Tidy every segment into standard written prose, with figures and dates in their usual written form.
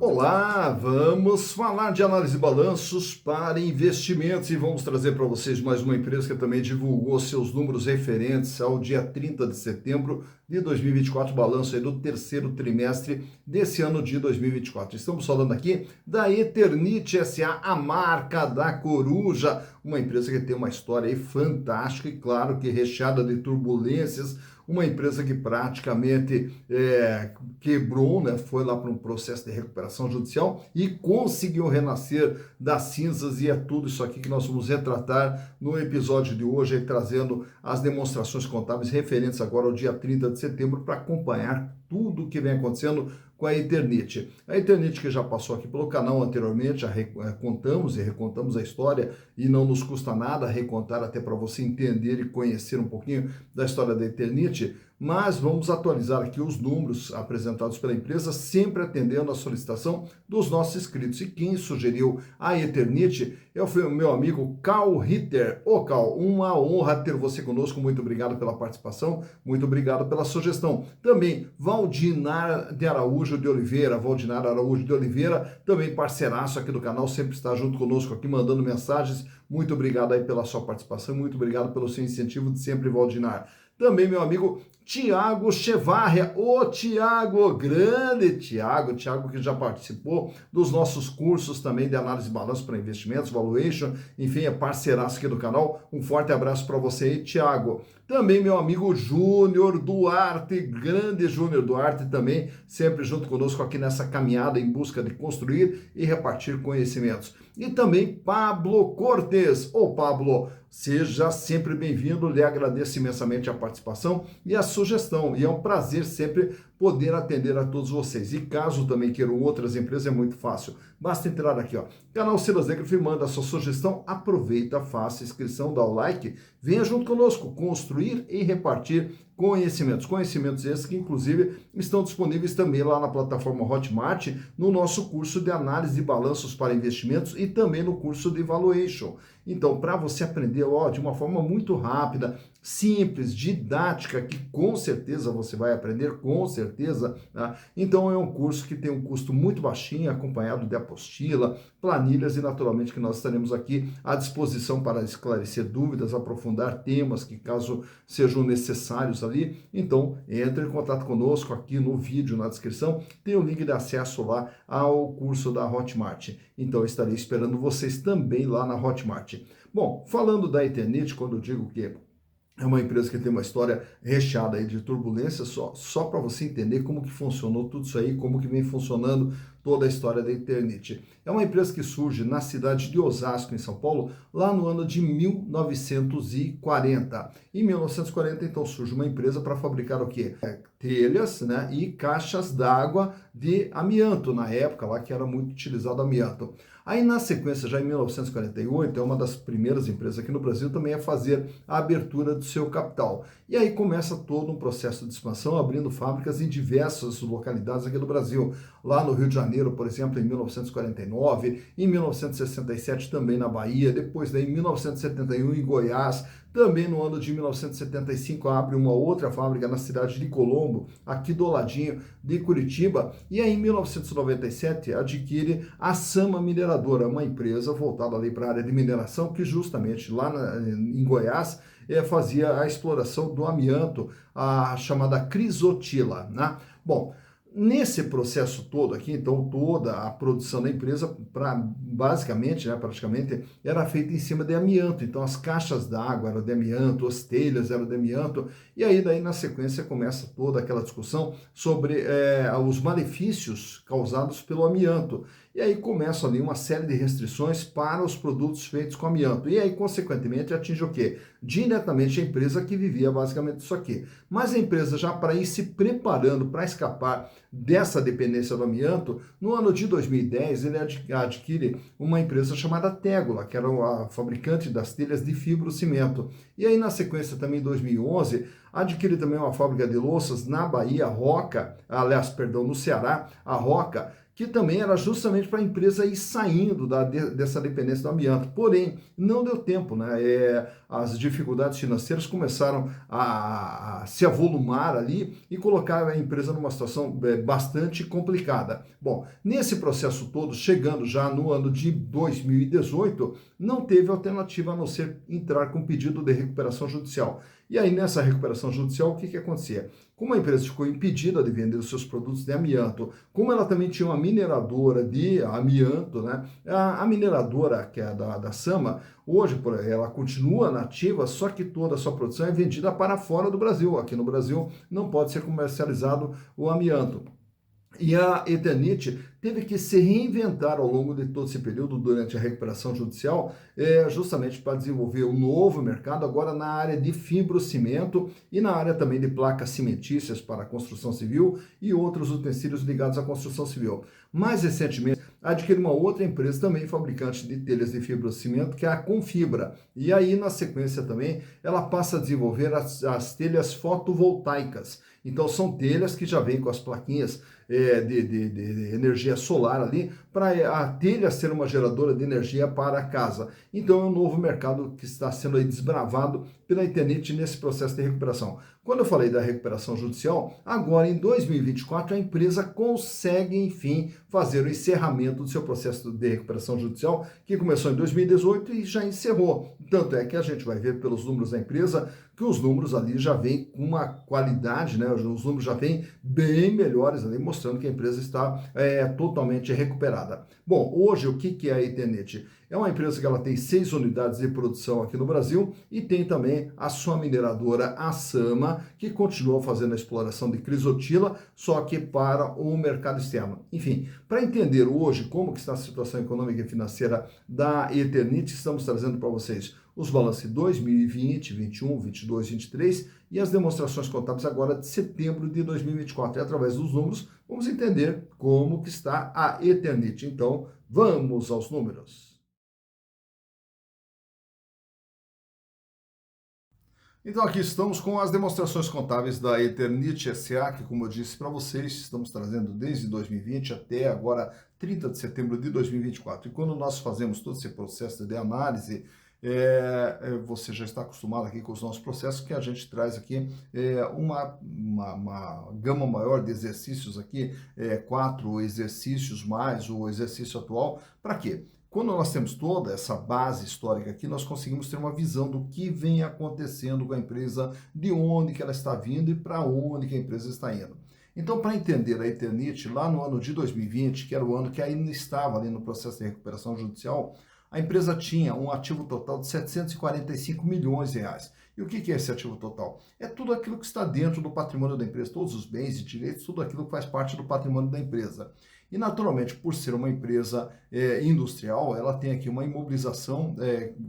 Olá, vamos falar de análise de balanços para investimentos e vamos trazer para vocês mais uma empresa que também divulgou seus números referentes ao dia 30 de setembro de 2024, balanço aí do terceiro trimestre desse ano de 2024. Estamos falando aqui da Eternit SA, a marca da coruja, uma empresa que tem uma história aí fantástica e claro que recheada de turbulências, uma empresa que praticamente quebrou, né, foi lá para um processo de recuperação judicial e conseguiu renascer das cinzas, e é tudo isso aqui que nós vamos retratar no episódio de hoje, aí, trazendo as demonstrações contábeis referentes agora ao dia 30 de setembro para acompanhar tudo o que vem acontecendo com a Eternit. A Eternit, que já passou aqui pelo canal anteriormente, já contamos e recontamos a história e não nos custa nada recontar até para você entender e conhecer um pouquinho da história da Eternit, mas vamos atualizar aqui os números apresentados pela empresa, sempre atendendo à solicitação dos nossos inscritos. E quem sugeriu a Eternit foi o meu amigo Carl Ritter. Ô Carl, uma honra ter você conosco, muito obrigado pela participação, muito obrigado pela sugestão. Também Valdinar Araújo de Oliveira, também parceiraço aqui do canal, sempre está junto conosco aqui, mandando mensagens. Muito obrigado aí pela sua participação, muito obrigado pelo seu incentivo de sempre, Valdinar. Também meu amigo Tiago Chevarria, grande Tiago que já participou dos nossos cursos também de análise de balanço para investimentos, valuation, enfim, é parceiraço aqui do canal. Um forte abraço para você aí, Tiago. Também meu amigo Júnior Duarte, grande Júnior Duarte também, sempre junto conosco aqui nessa caminhada em busca de construir e repartir conhecimentos. E também Pablo Cortes. Pablo, seja sempre bem-vindo, lhe agradeço imensamente a participação e a sugestão, e é um prazer sempre poder atender a todos vocês. E caso também queiram outras empresas, é muito fácil, basta entrar aqui, canal Silas Negro, manda a sua sugestão, aproveita, faça inscrição, dá o like, venha junto conosco, construir e repartir conhecimentos esses que inclusive estão disponíveis também lá na plataforma Hotmart, no nosso curso de análise de balanços para investimentos e também no curso de valuation. Então, para você aprender de uma forma muito rápida, simples, didática, que com certeza você vai aprender, com certeza, tá? Então é um curso que tem um custo muito baixinho, acompanhado de apostila, planilhas e naturalmente que nós estaremos aqui à disposição para esclarecer dúvidas, aprofundar temas que caso sejam necessários ali. Então entre em contato conosco aqui no vídeo, na descrição, tem o link de acesso lá ao curso da Hotmart. Então eu estarei esperando vocês também lá na Hotmart. Bom, falando da Eternit, quando eu digo que é uma empresa que tem uma história recheada aí de turbulências, só para você entender como que funcionou tudo isso aí, como que vem funcionando toda a história da Eternit. É uma empresa que surge na cidade de Osasco, em São Paulo, lá no ano de 1940. Em 1940, então, surge uma empresa para fabricar o quê? Telhas, né, e caixas d'água de amianto, na época lá que era muito utilizado amianto. Aí, na sequência, já em 1948, é uma das primeiras empresas aqui no Brasil também a fazer a abertura do seu capital. E aí começa todo um processo de expansão, abrindo fábricas em diversas localidades aqui do Brasil. Lá no Rio de Janeiro, por exemplo, em 1949, em 1967 também na Bahia, depois daí em 1971 em Goiás, também no ano de 1975 abre uma outra fábrica na cidade de Colombo, aqui do ladinho de Curitiba, e aí em 1997 adquire a Sama Mineradora, uma empresa voltada ali para a área de mineração, que justamente lá em Goiás fazia a exploração do amianto, a chamada crisotila, né? Bom, nesse processo todo aqui, então, toda a produção da empresa, basicamente, né, praticamente, era feita em cima de amianto. Então, as caixas d'água eram de amianto, as telhas eram de amianto, e aí, daí, na sequência, começa toda aquela discussão sobre os malefícios causados pelo amianto. E aí começa ali uma série de restrições para os produtos feitos com amianto. E aí, consequentemente, atinge o quê? Diretamente a empresa que vivia basicamente disso aqui. Mas a empresa, já para ir se preparando para escapar dessa dependência do amianto, no ano de 2010 ele adquire uma empresa chamada Tegula, que era a fabricante das telhas de fibrocimento. E aí, na sequência, também em 2011, adquire também uma fábrica de louças na Bahia, no Ceará, a Roca, que também era justamente para a empresa ir saindo dessa dependência do amianto. Porém, não deu tempo, né? As dificuldades financeiras começaram a se avolumar ali e colocar a empresa numa situação bastante complicada. Bom, nesse processo todo, chegando já no ano de 2018, não teve alternativa a não ser entrar com pedido de recuperação judicial. E aí, nessa recuperação judicial, o que acontecia? Como a empresa ficou impedida de vender os seus produtos de amianto, como ela também tinha uma mineradora de amianto, né? A mineradora, que é da Sama, hoje ela continua nativa, só que toda a sua produção é vendida para fora do Brasil. Aqui no Brasil não pode ser comercializado o amianto. E a Eternit teve que se reinventar ao longo de todo esse período, durante a recuperação judicial, justamente para desenvolver um novo mercado, agora na área de fibrocimento e na área também de placas cimentícias para a construção civil e outros utensílios ligados à construção civil. Mais recentemente, adquiriu uma outra empresa também fabricante de telhas de fibrocimento, que é a Confibra. E aí, na sequência também, ela passa a desenvolver as telhas fotovoltaicas. Então, são telhas que já vêm com as plaquinhas de energia solar ali, para a telha ser uma geradora de energia para a casa. Então, é um novo mercado que está sendo aí desbravado pela Eternit nesse processo de recuperação. Quando eu falei da recuperação judicial, agora em 2024 a empresa consegue, enfim, fazer o encerramento do seu processo de recuperação judicial, que começou em 2018 e já encerrou. Tanto é que a gente vai ver pelos números da empresa que os números ali já vêm com uma qualidade, né? Os números já vêm bem melhores ali, mostrando que a empresa está totalmente recuperada. Bom, hoje o que é a Eternit? É uma empresa que ela tem 6 unidades de produção aqui no Brasil e tem também a sua mineradora, a Sama, que continua fazendo a exploração de crisotila, só que para o mercado externo. Enfim, para entender hoje como que está a situação econômica e financeira da Eternit, estamos trazendo para vocês os balanços 2020, 21, 22, 23 e as demonstrações contábeis agora de setembro de 2024. E através dos números, vamos entender como que está a Eternit. Então, vamos aos números. Então aqui estamos com as demonstrações contábeis da Eternit SA, que como eu disse para vocês, estamos trazendo desde 2020 até agora 30 de setembro de 2024. E quando nós fazemos todo esse processo de análise, você já está acostumado aqui com os nossos processos, que a gente traz aqui uma gama maior de exercícios aqui, 4 exercícios mais o exercício atual. Para quê? Quando nós temos toda essa base histórica aqui, nós conseguimos ter uma visão do que vem acontecendo com a empresa, de onde que ela está vindo e para onde que a empresa está indo. Então, para entender a Eternit, lá no ano de 2020, que era o ano que ainda estava ali no processo de recuperação judicial, a empresa tinha um ativo total de 745 milhões de reais. E o que é esse ativo total? É tudo aquilo que está dentro do patrimônio da empresa, todos os bens e direitos, tudo aquilo que faz parte do patrimônio da empresa. E, naturalmente, por ser uma empresa industrial, ela tem aqui uma imobilização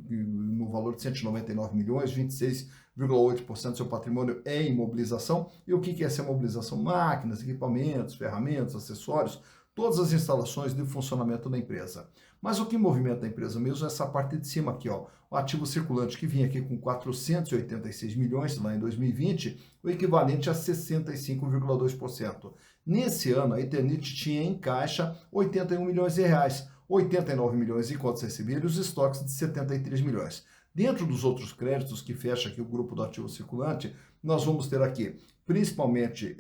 no valor de 199 milhões, 26,8% do seu patrimônio é imobilização. E o que é essa imobilização? Máquinas, equipamentos, ferramentas, acessórios, todas as instalações de funcionamento da empresa. Mas o que movimenta a empresa mesmo é essa parte de cima aqui, ó, o ativo circulante, que vinha aqui com 486 milhões lá em 2020, o equivalente a 65,2%. Nesse ano, a Eternit tinha em caixa 81 milhões de reais, 89 milhões em contas recebidas e os estoques de 73 milhões. Dentro dos outros créditos que fecha aqui o grupo do ativo circulante, nós vamos ter aqui principalmente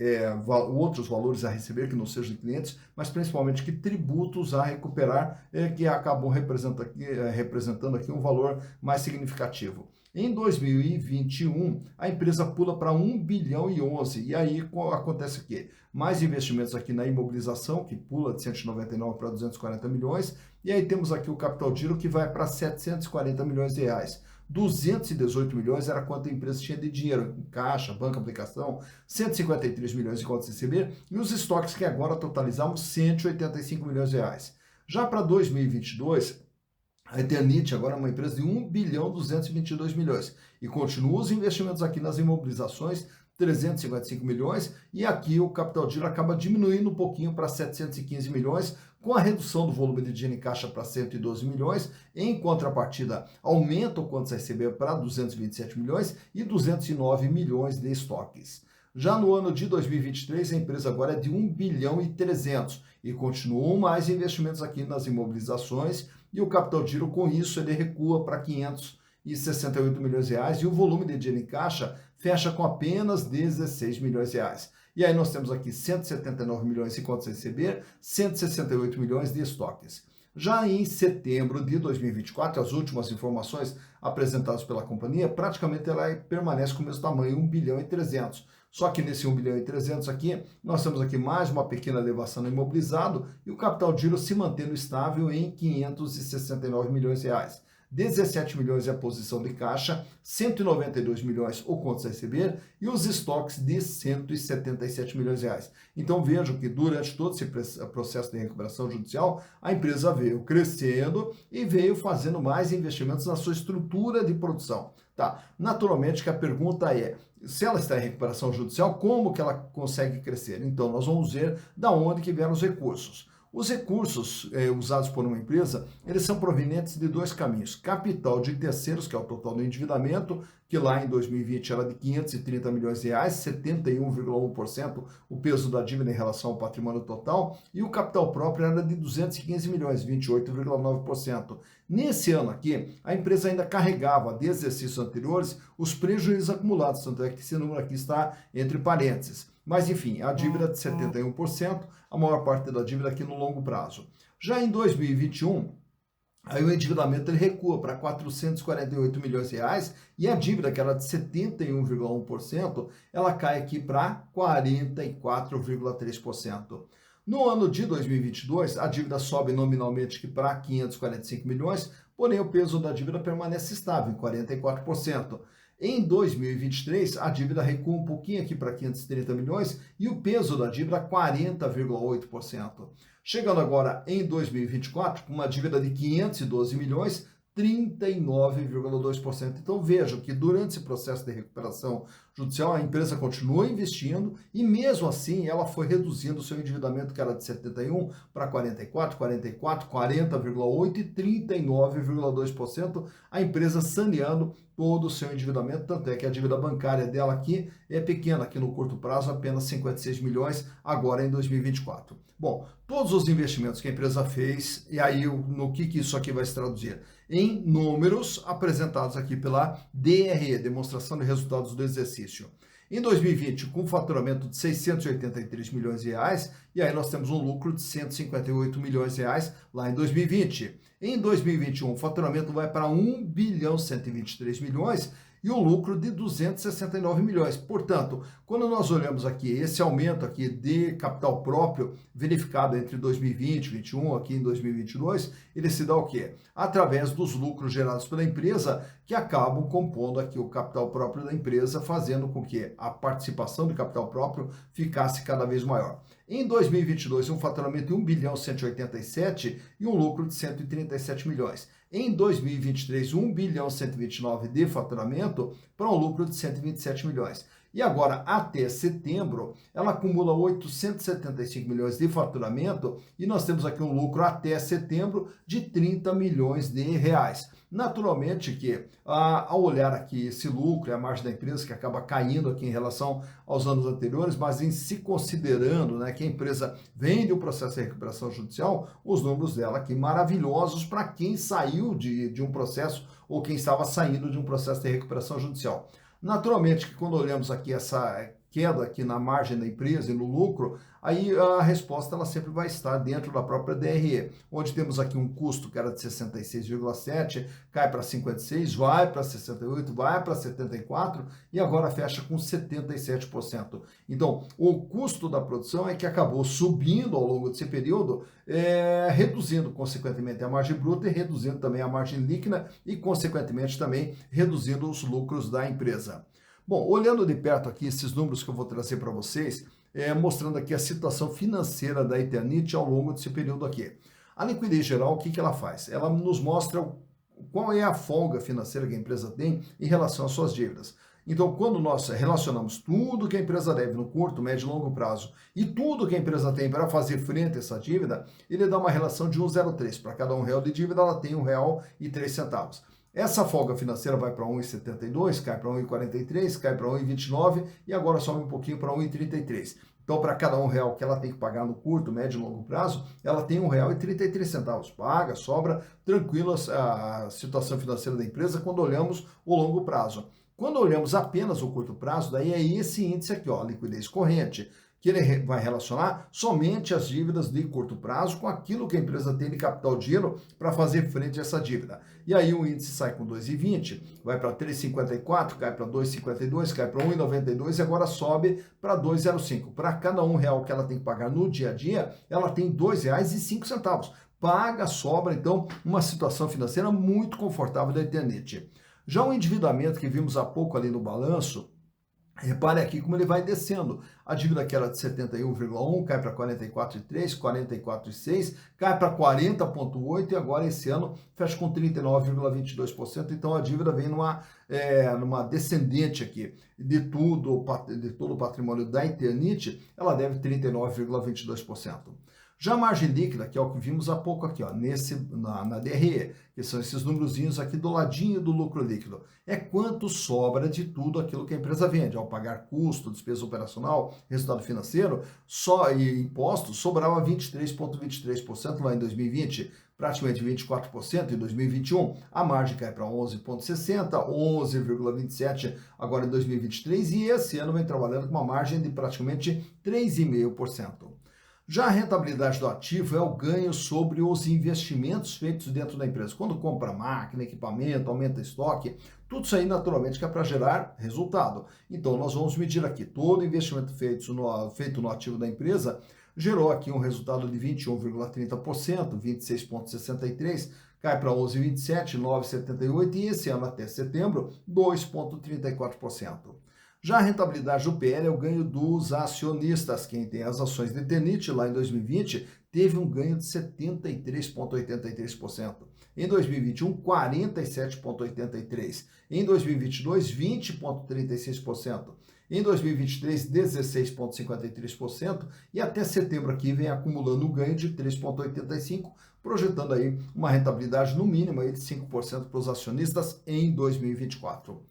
outros valores a receber que não sejam de clientes, mas principalmente que tributos a recuperar que acabam representando aqui um valor mais significativo. Em 2021, a empresa pula para 1 bilhão e 11, e aí acontece o quê? Mais investimentos aqui na imobilização, que pula de 199 para 240 milhões, e aí temos aqui o capital giro, que vai para 740 milhões de reais. 218 milhões era quanto a empresa tinha de dinheiro, em caixa, banco, aplicação, 153 milhões em contas a receber, e os estoques que agora totalizavam 185 milhões de reais. Já para 2022, a Eternit agora é uma empresa de 1 bilhão 222 milhões e continua os investimentos aqui nas imobilizações, 355 milhões, e aqui o capital giro acaba diminuindo um pouquinho para 715 milhões, com a redução do volume de dinheiro em caixa para 112 milhões, em contrapartida, aumenta o quanto a receber para 227 milhões e 209 milhões de estoques. Já no ano de 2023, a empresa agora é de 1 bilhão e 300 e continuam mais investimentos aqui nas imobilizações e o capital giro com isso ele recua para 568 milhões de reais e o volume de dinheiro em caixa fecha com apenas 16 milhões de reais. E aí nós temos aqui 179 milhões em contas a receber, 168 milhões de estoques. Já em setembro de 2024, as últimas informações apresentadas pela companhia, praticamente ela permanece com o mesmo tamanho, 1 bilhão e 300. Só que nesse 1 bilhão e 300 aqui, nós temos aqui mais uma pequena elevação no imobilizado e o capital giro se mantendo estável em 569 milhões de reais. 17 milhões é a posição de caixa, 192 milhões o contas a receber e os estoques de 177 milhões de reais. Então vejam que durante todo esse processo de recuperação judicial, a empresa veio crescendo e veio fazendo mais investimentos na sua estrutura de produção. Tá? Naturalmente que a pergunta é, se ela está em recuperação judicial, como que ela consegue crescer? Então nós vamos ver da onde que vieram os recursos. Os recursos usados por uma empresa, eles são provenientes de dois caminhos. Capital de terceiros, que é o total do endividamento, que lá em 2020 era de 530 milhões de reais, 71,1% o peso da dívida em relação ao patrimônio total, e o capital próprio era de 215 milhões, 28,9%. Nesse ano aqui, a empresa ainda carregava, desde exercícios anteriores, os prejuízos acumulados, tanto é que esse número aqui está entre parênteses. Mas, enfim, a dívida de 71%, a maior parte da dívida aqui no longo prazo. Já em 2021, aí o endividamento ele recua para 448 milhões de reais e a dívida, que era de 71,1%, ela cai aqui para 44,3%. No ano de 2022, a dívida sobe nominalmente para 545 milhões, porém o peso da dívida permanece estável, em 44%. Em 2023, a dívida recua um pouquinho aqui para 530 milhões e o peso da dívida 40,8%. Chegando agora em 2024, com uma dívida de 512 milhões, 39,2%. Então vejam que durante esse processo de recuperação judicial a empresa continua investindo e mesmo assim ela foi reduzindo o seu endividamento que era de 71 para 44, 40,8 e 39,2%, a empresa saneando todo o seu endividamento, tanto é que a dívida bancária dela aqui é pequena, aqui no curto prazo apenas 56 milhões agora em 2024. Bom, todos os investimentos que a empresa fez, e aí no que isso aqui vai se traduzir? Em números apresentados aqui pela DRE, Demonstração de Resultados do Exercício. Em 2020, com faturamento de 683 milhões de reais, e aí nós temos um lucro de 158 milhões de reais lá em 2020. Em 2021, o faturamento vai para 1 bilhão 123 milhões e o lucro de 269 milhões. Portanto, quando nós olhamos aqui esse aumento aqui de capital próprio verificado entre 2020 e 2021, aqui em 2022, ele se dá o quê? Através dos lucros gerados pela empresa que acabam compondo aqui o capital próprio da empresa, fazendo com que a participação do capital próprio ficasse cada vez maior. Em 2022, um faturamento de 1 bilhão 187 e um lucro de 137 milhões. Em 2023, 1 bilhão 129 de faturamento para um lucro de 127 milhões. E agora, até setembro, ela acumula 875 milhões de faturamento e nós temos aqui um lucro até setembro de 30 milhões de reais. Naturalmente que, ao olhar aqui esse lucro e a margem da empresa, que acaba caindo aqui em relação aos anos anteriores, mas em se considerando que a empresa vem de um processo de recuperação judicial, os números dela aqui maravilhosos para quem saiu de um processo ou quem estava saindo de um processo de recuperação judicial. Naturalmente que quando olhamos aqui essa queda aqui na margem da empresa e no lucro, aí a resposta ela sempre vai estar dentro da própria DRE, onde temos aqui um custo que era de 66,7, cai para 56, vai para 68, vai para 74 e agora fecha com 77%. Então, o custo da produção é que acabou subindo ao longo desse período, reduzindo consequentemente a margem bruta e reduzindo também a margem líquida e consequentemente também reduzindo os lucros da empresa. Bom, olhando de perto aqui esses números que eu vou trazer para vocês, mostrando aqui a situação financeira da Eternit ao longo desse período aqui. A liquidez geral, o que ela faz? Ela nos mostra qual é a folga financeira que a empresa tem em relação às suas dívidas. Então, quando nós relacionamos tudo que a empresa deve no curto, médio e longo prazo e tudo que a empresa tem para fazer frente a essa dívida, ele dá uma relação de 1,03. Para cada R$1 de dívida, ela tem R$1,03. Essa folga financeira vai para 1,72, cai para 1,43, cai para 1,29 e agora sobe um pouquinho para 1,33. Então, para cada R$1 que ela tem que pagar no curto, médio e longo prazo, ela tem R$1,33. Paga, sobra, tranquilo a situação financeira da empresa quando olhamos o longo prazo. Quando olhamos apenas o curto prazo, daí é esse índice aqui, ó, liquidez corrente, que ele vai relacionar somente as dívidas de curto prazo com aquilo que a empresa tem de capital de giro para fazer frente a essa dívida. E aí o índice sai com 2,20, vai para 3,54, cai para 2,52, cai para 1,92 e agora sobe para 2,05. Para cada R$1 que ela tem que pagar no dia a dia, ela tem R$2,05. Paga, sobra, então, uma situação financeira muito confortável da Eternit. Já o endividamento que vimos há pouco ali no balanço, repare aqui como ele vai descendo. A dívida que era de 71,1 cai para 44,3, 44,6, cai para 40,8 e agora esse ano fecha com 39,22%. Então a dívida vem numa descendente aqui de todo o patrimônio da Eternit, ela deve 39,22%. Já a margem líquida, que é o que vimos há pouco aqui, ó, na DRE, que são esses númerozinhos aqui do ladinho do lucro líquido, é quanto sobra de tudo aquilo que a empresa vende. Ao pagar custo, despesa operacional, resultado financeiro, só e impostos, sobrava 23,23% lá em 2020, praticamente 24% em 2021. A margem cai para 11,60%, 11,27% agora em 2023 e esse ano vem trabalhando com uma margem de praticamente 3,5%. Já a rentabilidade do ativo é o ganho sobre os investimentos feitos dentro da empresa. Quando compra máquina, equipamento, aumenta estoque, tudo isso aí naturalmente que é para gerar resultado. Então nós vamos medir aqui todo investimento feito no ativo da empresa gerou aqui um resultado de 21,30%, 26,63%, cai para 11,27%, 9,78% e esse ano até setembro 2,34%. Já a rentabilidade do PL é o ganho dos acionistas. Quem tem as ações de Eternit lá em 2020 teve um ganho de 73,83%. Em 2021, 47,83%. Em 2022, 20,36%. Em 2023, 16,53%. E até setembro aqui vem acumulando um ganho de 3,85%, projetando aí uma rentabilidade no mínimo aí de 5% para os acionistas em 2024.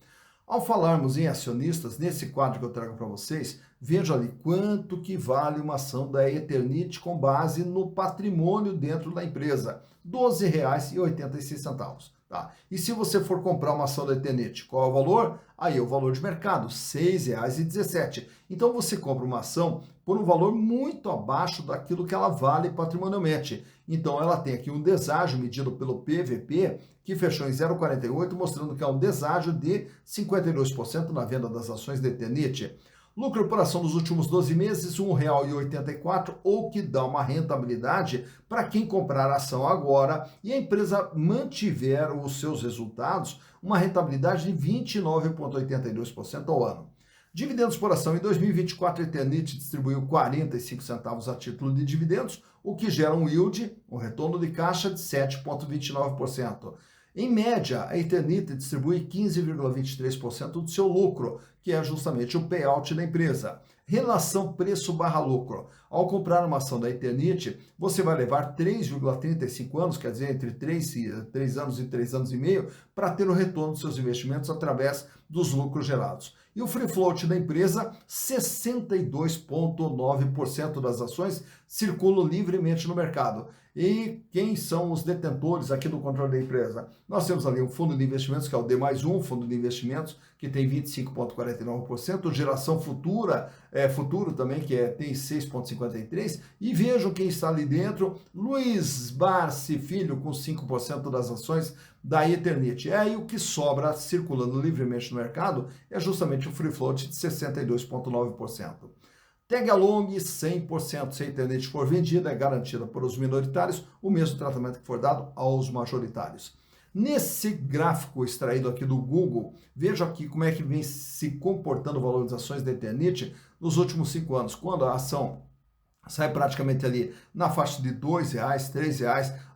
Ao falarmos em acionistas, nesse quadro que eu trago para vocês, veja ali quanto que vale uma ação da Eternit com base no patrimônio dentro da empresa, R$ 12,86. Tá? E se você for comprar uma ação da Eternit, qual é o valor? Aí é o valor de mercado, R$ 6,17. Então você compra uma ação por um valor muito abaixo daquilo que ela vale patrimonialmente. Então ela tem aqui um deságio medido pelo PVP, que fechou em 0,48, mostrando que é um deságio de 52% na venda das ações da Eternit. Lucro por ação dos últimos 12 meses, R$ 1,84, ou que dá uma rentabilidade para quem comprar a ação agora e a empresa mantiver os seus resultados, uma rentabilidade de 29,82% ao ano. Dividendos por ação em 2024, a Eternit distribuiu 45 centavos a título de dividendos, o que gera um yield, um retorno de caixa de 7,29%. Em média, a Eternit distribui 15,23% do seu lucro, que é justamente o payout da empresa. Relação preço/lucro. Ao comprar uma ação da Eternit, você vai levar 3,35 anos, quer dizer, entre 3 anos e 3 anos e meio, para ter o retorno dos seus investimentos através dos lucros gerados. E o free float da empresa, 62,9% das ações circulam livremente no mercado. E quem são os detentores aqui do controle da empresa? Nós temos ali um fundo de investimentos, que é o D+1, fundo de investimentos, que tem 25,49%, Geração Futura, Futuro também, que tem 6,53%, e vejam quem está ali dentro, Luiz Barsi Filho, com 5% das ações da Eternit. É aí o que sobra circulando livremente no mercado, é justamente o free float de 62,9%. Tag along 100%, se a Eternit for vendida, é garantida por os minoritários o mesmo tratamento que for dado aos majoritários. Nesse gráfico extraído aqui do Google, veja aqui como é que vem se comportando o valor das ações da Eternit nos últimos 5 anos, quando a ação sai praticamente ali na faixa de R$ 2, R$ 3,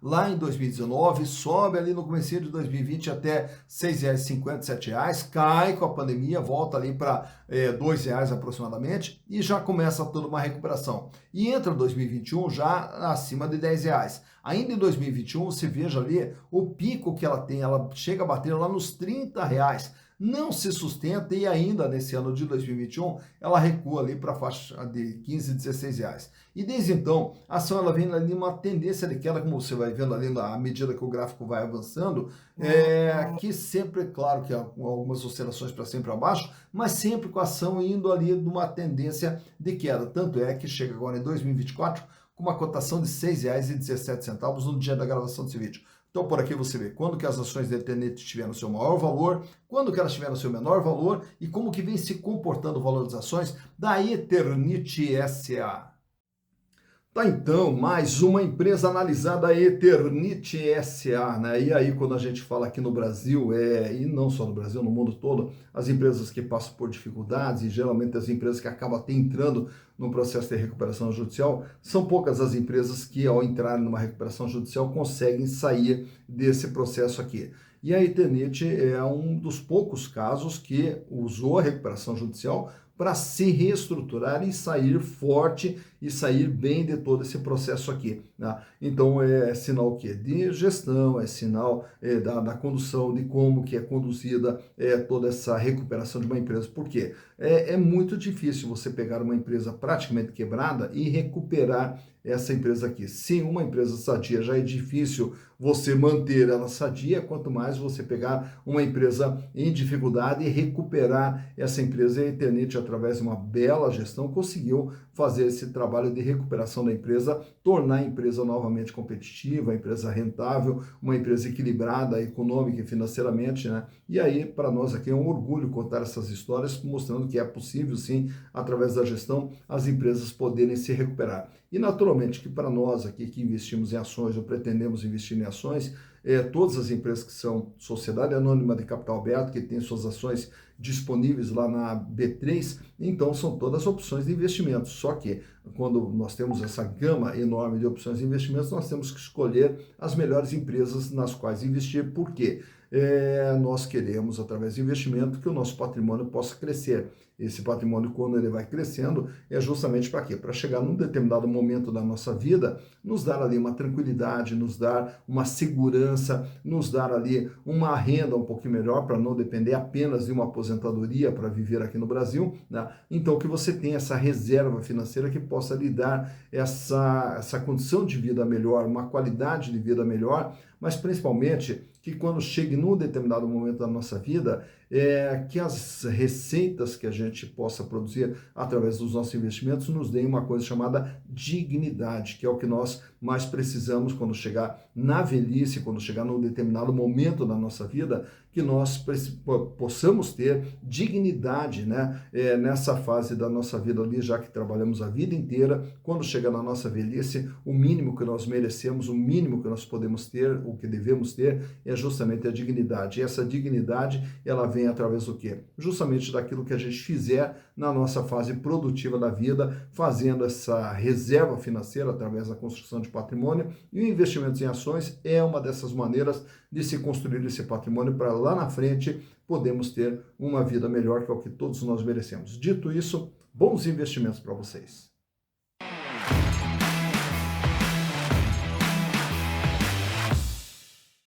lá em 2019, sobe ali no começo de 2020 até R$ 6,50, R$ 7, cai com a pandemia, volta ali para R$ 2 aproximadamente e já começa toda uma recuperação. E entra 2021 já acima de R$ 10. Ainda em 2021, você veja ali o pico que ela tem, ela chega a bater lá nos R$ 30, não se sustenta e ainda nesse ano de 2021 ela recua ali para a faixa de 15, R$ 16. E desde então, a ação ela vem ali uma tendência de queda, como você vai vendo ali à medida que o gráfico vai avançando, que sempre, claro que há algumas oscilações para cima e para baixo, mas sempre com a ação indo ali numa tendência de queda. Tanto é que chega agora em 2024 com uma cotação de R$ 6,17 no dia da gravação desse vídeo. Então, por aqui você vê quando que as ações da Eternit tiveram seu maior valor, quando que elas tiveram seu menor valor e como que vem se comportando o valor das ações da Eternit SA. Tá, então, mais uma empresa analisada, a Eternit SA, né? E aí, quando a gente fala aqui no Brasil, e não só no Brasil, no mundo todo, as empresas que passam por dificuldades e geralmente as empresas que acabam até entrando no processo de recuperação judicial, são poucas as empresas que, ao entrar numa recuperação judicial, conseguem sair desse processo aqui. E a Eternit é um dos poucos casos que usou a recuperação judicial para se reestruturar e sair forte e sair bem de todo esse processo aqui, né? Então é sinal o quê? De gestão, é sinal da condução, de como que é conduzida toda essa recuperação de uma empresa. Por quê? É muito difícil você pegar uma empresa praticamente quebrada e recuperar essa empresa aqui. Se uma empresa sadia já é difícil você manter ela sadia, quanto mais você pegar uma empresa em dificuldade e recuperar essa empresa. E a Eternit, através de uma bela gestão, conseguiu fazer esse trabalho de recuperação da empresa, tornar a empresa novamente competitiva, a empresa rentável, uma empresa equilibrada econômica e financeiramente, né? E aí, para nós aqui é um orgulho contar essas histórias, mostrando que é possível, sim, através da gestão, as empresas poderem se recuperar. E, naturalmente, que para nós aqui que investimos em ações ou pretendemos investir em ações, todas as empresas que são Sociedade Anônima de Capital Aberto, que tem suas ações disponíveis lá na B3, então são todas opções de investimento. Só que quando nós temos essa gama enorme de opções de investimentos, nós temos que escolher as melhores empresas nas quais investir. Por quê? Nós queremos, através de investimento, que o nosso patrimônio possa crescer. Esse patrimônio, quando ele vai crescendo, é justamente para quê? Para chegar num determinado momento da nossa vida, nos dar ali uma tranquilidade, nos dar uma segurança, nos dar ali uma renda um pouquinho melhor, para não depender apenas de uma aposentadoria para viver aqui no Brasil, né? Então, que você tenha essa reserva financeira que possa lhe dar essa condição de vida melhor, uma qualidade de vida melhor, mas principalmente que quando chegue num determinado momento da nossa vida, que as receitas que a gente possa produzir através dos nossos investimentos nos deem uma coisa chamada dignidade, que é o que nós mais precisamos quando chegar na velhice, quando chegar num determinado momento da nossa vida, que nós possamos ter dignidade, né, nessa fase da nossa vida ali, já que trabalhamos a vida inteira. Quando chegar na nossa velhice, o mínimo que nós merecemos, o mínimo que nós podemos ter, o que devemos ter, é justamente a dignidade. E essa dignidade, ela vem através do quê? Justamente daquilo que a gente fizer na nossa fase produtiva da vida, fazendo essa reserva financeira através da construção de patrimônio, e o investimento em ações é uma dessas maneiras de se construir esse patrimônio para lá na frente podemos ter uma vida melhor, que é o que todos nós merecemos. Dito isso, bons investimentos para vocês.